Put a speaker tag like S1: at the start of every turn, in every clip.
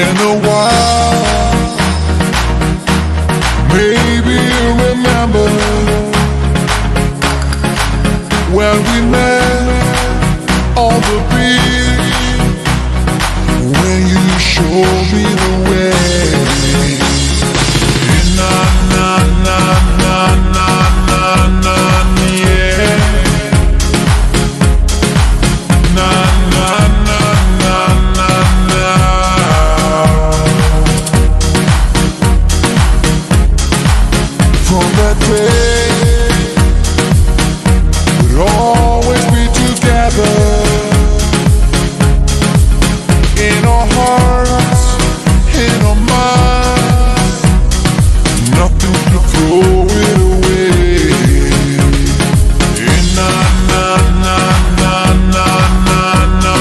S1: in a while. Maybe you remember when we met on the beach, when you showed me the way. Na na na na na na na, yeah. Na na na na na na. From that day, we'd always be together, in our hearts, in our minds. Nothing to throw it away. Na na na na na na na,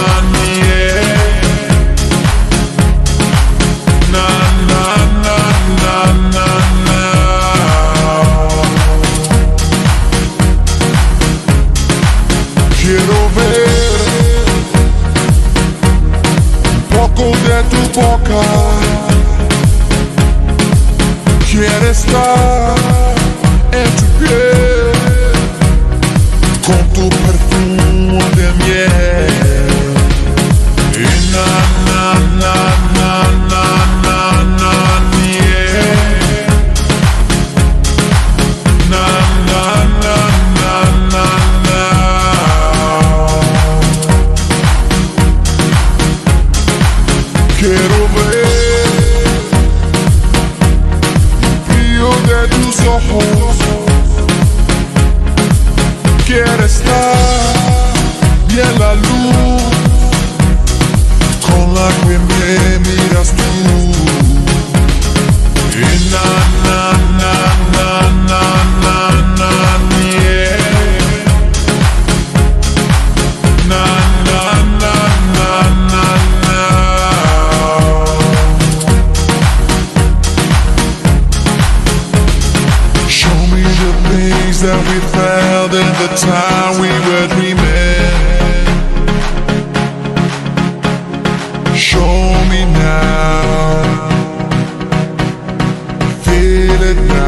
S1: yeah. Na na na na na na. Quiero ver un poco de tu boca. Quiero estar en tu piel con tu perfume de miel. Y na na na na na na na, yeah. Na na na na na na. Quiero ver de tus ojos, quiero estar bien la luz con la que me miras tú. Y na na na na na na na, yeah. Na na na na na na. Show me the things that we felt in the time we were dreaming. Show me now, feel it now.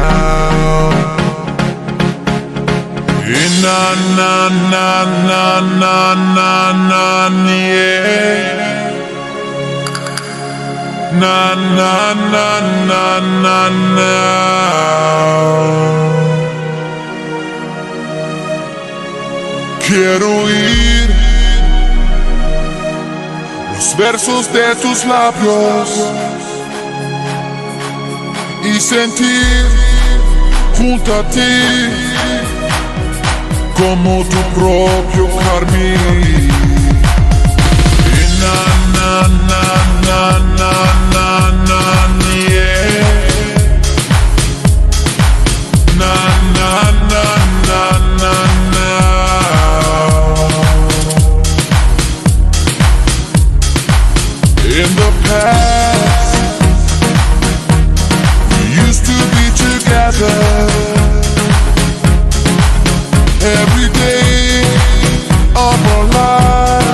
S1: Na na na na na na na, yeah. Na na na na na na. Quiero oír los versos de tus labios y sentir junto a ti como tu propio carmín. Y na na na na na na na, yeah. Na na na na na na. In the past, we used to be together every day of our lives.